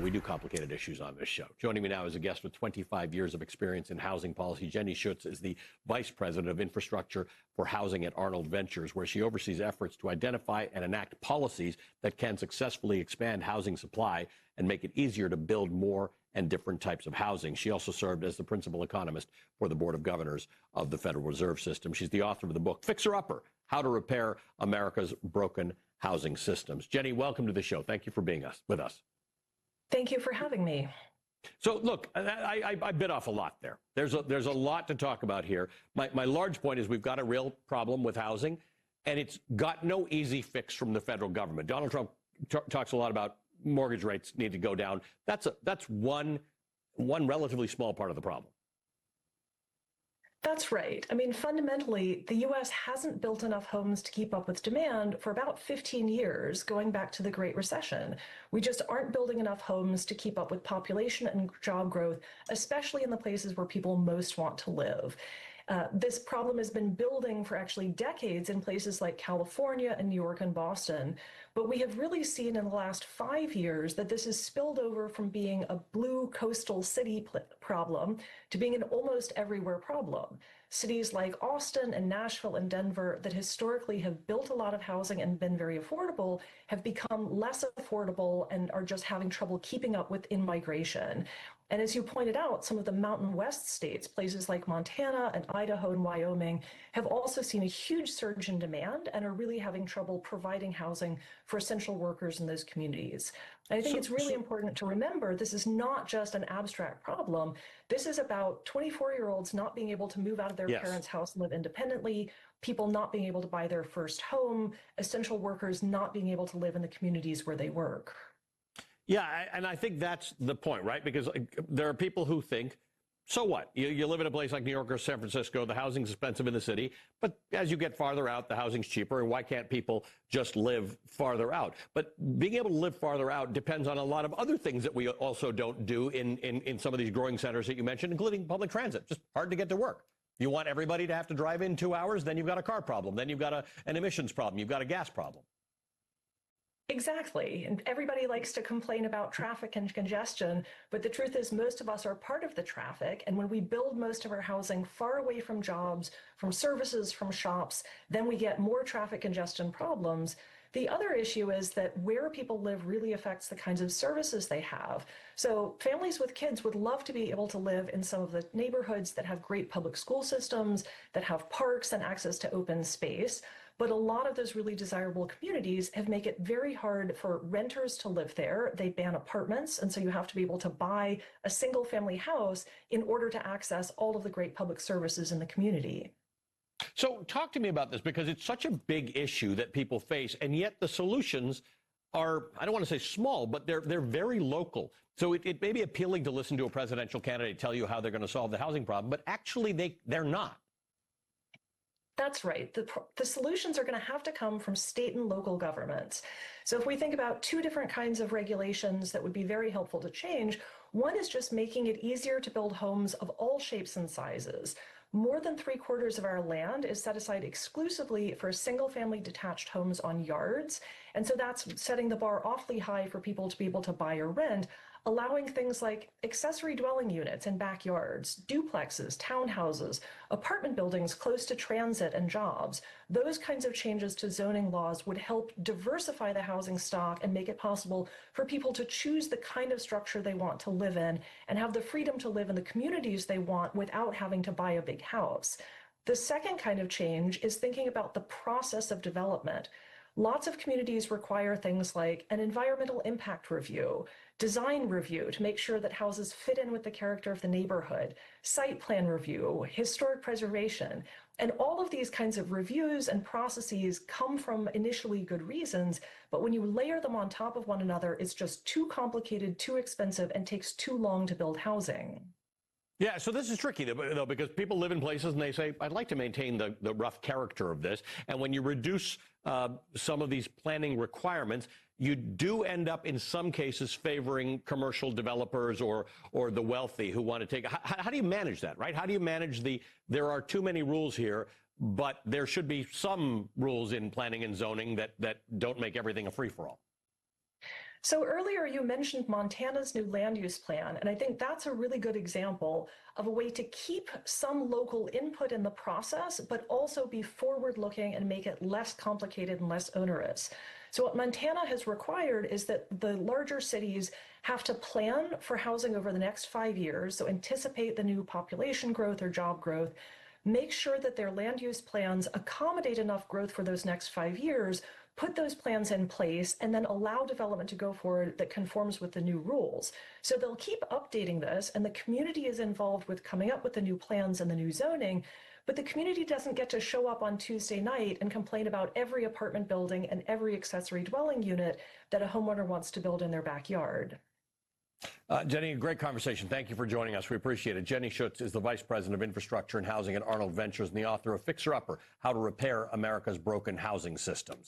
We do complicated issues on this show. Joining me now is a guest with 25 years of experience in housing policy. Jenny Schuetz is the Vice President of Infrastructure for Housing at Arnold Ventures, where she oversees efforts to identify and enact policies that can successfully expand housing supply and make it easier to build more and different types of housing. She also served as the principal economist for the Board of Governors of the Federal Reserve System. She's the author of the book, Fixer Upper, How to Repair America's Broken Housing Systems. Jenny, welcome to the show. Thank you for being with us. Thank you for having me. So, look, I bit off a lot there. There's a lot to talk about here. My large point is we've got a real problem with housing, and it's got no easy fix from the federal government. Donald Trump talks a lot about mortgage rates need to go down. That's one relatively small part of the problem. That's right. I mean, fundamentally, the U.S. hasn't built enough homes to keep up with demand for about 15 years, going back to the Great Recession. We just aren't building enough homes to keep up with population and job growth, especially in the places where people most want to live. This problem has been building for actually decades in places like California and New York and Boston. But we have really seen in the last 5 years that this has spilled over from being a blue coastal city problem to being an almost everywhere problem. Cities like Austin and Nashville and Denver that historically have built a lot of housing and been very affordable have become less affordable and are just having trouble keeping up with in-migration. And as you pointed out, some of the Mountain West states, places like Montana and Idaho and Wyoming, have also seen a huge surge in demand and are really having trouble providing housing for essential workers in those communities. And I think it's really important to remember this is not just an abstract problem. This is about 24-year-olds not being able to move out of their parents' house and live independently, people not being able to buy their first home, essential workers not being able to live in the communities where they work. Yeah, and I think that's the point, right? Because there are people who think, so what? You live in a place like New York or San Francisco, the housing's expensive in the city, but as you get farther out, the housing's cheaper, and why can't people just live farther out? But being able to live farther out depends on a lot of other things that we also don't do in some of these growing centers that you mentioned, including public transit. Just hard to get to work. You want everybody to have to drive in 2 hours, then you've got a car problem, then you've got an emissions problem, you've got a gas problem. Exactly. And everybody likes to complain about traffic and congestion, but the truth is most of us are part of the traffic. And when we build most of our housing far away from jobs, from services, from shops, then we get more traffic congestion problems. The other issue is that where people live really affects the kinds of services they have. So families with kids would love to be able to live in some of the neighborhoods that have great public school systems, that have parks and access to open space. But a lot of those really desirable communities have make it very hard for renters to live there. They ban apartments, and so you have to be able to buy a single family house in order to access all of the great public services in the community. So talk to me about this, because it's such a big issue that people face, and yet the solutions are, I don't want to say small, but they're very local. So it may be appealing to listen to a presidential candidate tell you how they're going to solve the housing problem, but actually they're not. That's right. The solutions are going to have to come from state and local governments. So if we think about two different kinds of regulations that would be very helpful to change, one is just making it easier to build homes of all shapes and sizes. More than 3/4 of our land is set aside exclusively for single-family detached homes on yards. And so that's setting the bar awfully high for people to be able to buy or rent, allowing things like accessory dwelling units in backyards, duplexes, townhouses, apartment buildings close to transit and jobs. Those kinds of changes to zoning laws would help diversify the housing stock and make it possible for people to choose the kind of structure they want to live in and have the freedom to live in the communities they want without having to buy a big house. The second kind of change is thinking about the process of development. Lots of communities require things like an environmental impact review, design review to make sure that houses fit in with the character of the neighborhood, site plan review, historic preservation. And all of these kinds of reviews and processes come from initially good reasons, but when you layer them on top of one another, it's just too complicated, too expensive, and takes too long to build housing. Yeah, so this is tricky, though, because people live in places and they say, I'd like to maintain the rough character of this. And when you reduce some of these planning requirements, you do end up in some cases favoring commercial developers or the wealthy who want to take. How do you manage that, right? How do you manage there are too many rules here, but there should be some rules in planning and zoning that don't make everything a free-for-all? So earlier you mentioned Montana's new land use plan, and I think that's a really good example of a way to keep some local input in the process, but also be forward-looking and make it less complicated and less onerous. So what Montana has required is that the larger cities have to plan for housing over the next 5 years, so anticipate the new population growth or job growth, make sure that their land use plans accommodate enough growth for those next 5 years, put those plans in place, and then allow development to go forward that conforms with the new rules. So they'll keep updating this, and the community is involved with coming up with the new plans and the new zoning, but the community doesn't get to show up on Tuesday night and complain about every apartment building and every accessory dwelling unit that a homeowner wants to build in their backyard. Jenny, a great conversation. Thank you for joining us. We appreciate it. Jenny Schuetz is the Vice President of Infrastructure and Housing at Arnold Ventures and the author of Fixer Upper, How to Repair America's Broken Housing Systems.